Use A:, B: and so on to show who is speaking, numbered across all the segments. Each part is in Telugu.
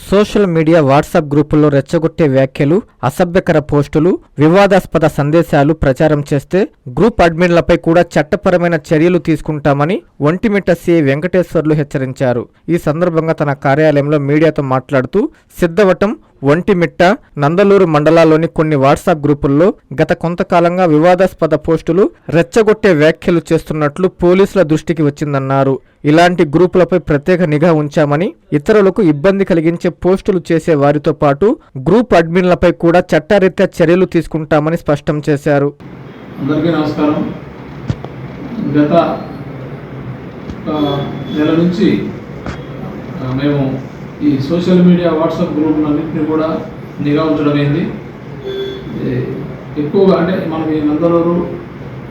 A: సోషల్ మీడియా వాట్సాప్ గ్రూపుల్లో రెచ్చగొట్టే వ్యాఖ్యలు, అసభ్యకర పోస్టులు, వివాదాస్పద సందేశాలు ప్రచారం చేస్తే గ్రూప్ అడ్మిన్లపై కూడా చట్టపరమైన చర్యలు తీసుకుంటామని ఒంటిమిట్ట సిఐ వెంకటేశ్వర్లు హెచ్చరించారు. ఈ సందర్భంగా తన కార్యాలయంలో మీడియాతో మాట్లాడుతూ సిద్ధవటం, ఒంటిమిట్ట, నందలూరు మండలాల్లోని కొన్ని వాట్సాప్ గ్రూపుల్లో గత కొంతకాలంగా వివాదాస్పద పోస్టులు, రెచ్చగొట్టే వ్యాఖ్యలు చేస్తున్నట్లు పోలీసుల దృష్టికి వచ్చిందన్నారు. ఇలాంటి గ్రూపులపై ప్రత్యేక నిఘా ఉంచామని, ఇతరులకు ఇబ్బంది కలిగించే పోస్టులు చేసే వారితో పాటు గ్రూప్ అడ్మిన్లపై కూడా చట్టరీత్యా చర్యలు తీసుకుంటామని స్పష్టం చేశారు.
B: అందరికీ నమస్కారం. గత నెల నుంచి మేము ఈ సోషల్ మీడియా వాట్సాప్ గ్రూపులన్నింటినీ కూడా నిఘా ఉంచడం అయింది. ఎక్కువగా అంటే మనకి నందలూరు,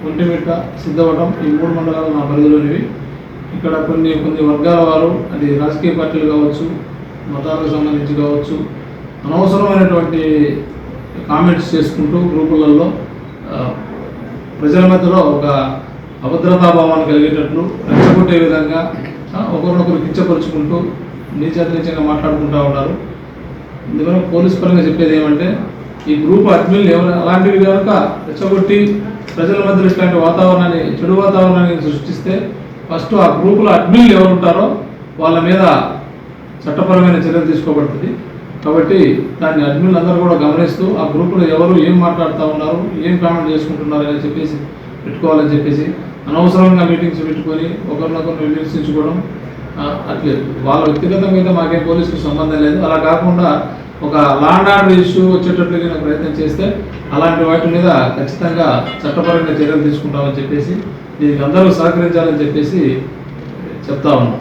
B: ఒంటిమిట్ట, సిద్ధవటం ఈ 3 మండలాలు నా పరిధిలోనివి. ఇక్కడ కొన్ని వర్గాల వారు, అది రాజకీయ పార్టీలు కావచ్చు, మతాలకు సంబంధించి కావచ్చు, అనవసరమైనటువంటి కామెంట్స్ చేసుకుంటూ గ్రూపులలో ప్రజల మధ్యలో ఒక అభద్రతాభావాన్ని కలిగేటట్లు రెచ్చగొట్టే విధంగా ఒకరినొకరు కించపరుచుకుంటూ నీచంగా మాట్లాడుకుంటూ ఉన్నారు. ఎందుకంటే పోలీస్ పరంగా చెప్పేది ఏమంటే, ఈ గ్రూప్ అడ్మిన్లు అలాంటివి కనుక రెచ్చగొట్టి ప్రజల మధ్యలో ఇట్లాంటి వాతావరణాన్ని, చెడు వాతావరణాన్ని సృష్టిస్తే ఫస్ట్ ఆ గ్రూపులో అడ్మిన్లు ఎవరు ఉంటారో వాళ్ళ మీద చట్టపరమైన చర్యలు తీసుకోబడుతుంది. కాబట్టి దాన్ని అడ్మిన్లు అందరూ కూడా గమనిస్తూ ఆ గ్రూపులో ఎవరు ఏం మాట్లాడుతూ ఉన్నారు, ఏం కామెంట్ చేసుకుంటున్నారు అని చెప్పేసి పెట్టుకోవాలని చెప్పేసి అనవసరంగా మీటింగ్స్ పెట్టుకొని ఒకరినొకరు విమర్శించుకోవడం అట్లేదు. వాళ్ళ వ్యక్తిగతంగా అయితే మాకేం పోలీసుకు సంబంధం లేదు. అలా కాకుండా ఒక లా అండ్ ఆర్డర్ ఇష్యూ వచ్చేటట్లుగా ప్రయత్నం చేస్తే అలాంటి వాటి మీద ఖచ్చితంగా చట్టపరంగా చర్యలు తీసుకుంటామని చెప్పేసి, దీనికి అందరూ సహకరించాలని చెప్పేసి చెప్తా ఉన్నాం.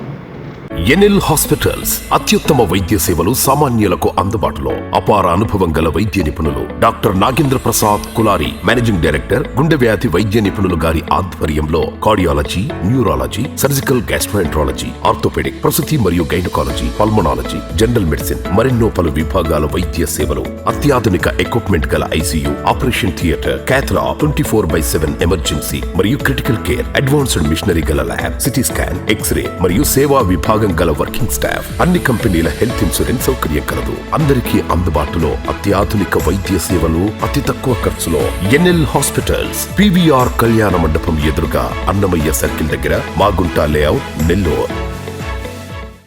C: ఎన్ఎల్ హాస్పిటల్స్ అత్యుత్తమ వైద్య సేవలు సామాన్యులకు అందుబాటులో. అపార అనుభవం గల వైద్య నిపుణులు doctor Nagendra Prasad Kulari, managing director, గుండె వ్యాధి వైద్య నిపుణులు గారి ఆధ్వర్యంలో cardiology, neurology, surgical gastroenterology, orthopaedic, ప్రసూతి మరియు గైనకాలజీ, పల్మనాలజీ, జనరల్ మెడిసిన్ మరెన్నో పలు విభాగాల వైద్య సేవలు. అత్యాధునిక ఎక్విప్మెంట్ గల ఐసీయూ, ఆపరేషన్ థియేటర్, క్యాథ్లా, 24/7 ఎమర్జెన్సీ మరియు క్రిటికల్ కేర్, అడ్వాన్స్డ్ మిషనరీ గల ల్యాబ్, సిటీ స్కాన్, ఎక్స్రే మరియు సేవా విభాగం గల వర్కింగ్ స్టాఫ్, అన్ని కంపెనీల హెల్త్ ఇన్సూరెన్స్ సౌకర్యం కలదు. అందరికీ అందుబాటులో అత్యాధునిక వైద్య సేవలు అతి తక్కువ ఖర్చులో. ఎన్ఎల్ హాస్పిటల్స్, PVR కళ్యాణ మండపం ఎదురుగా, అన్నమయ్య సర్కిల్ దగ్గర, మాగుంట లేఅవుట్, నెల్లూరు.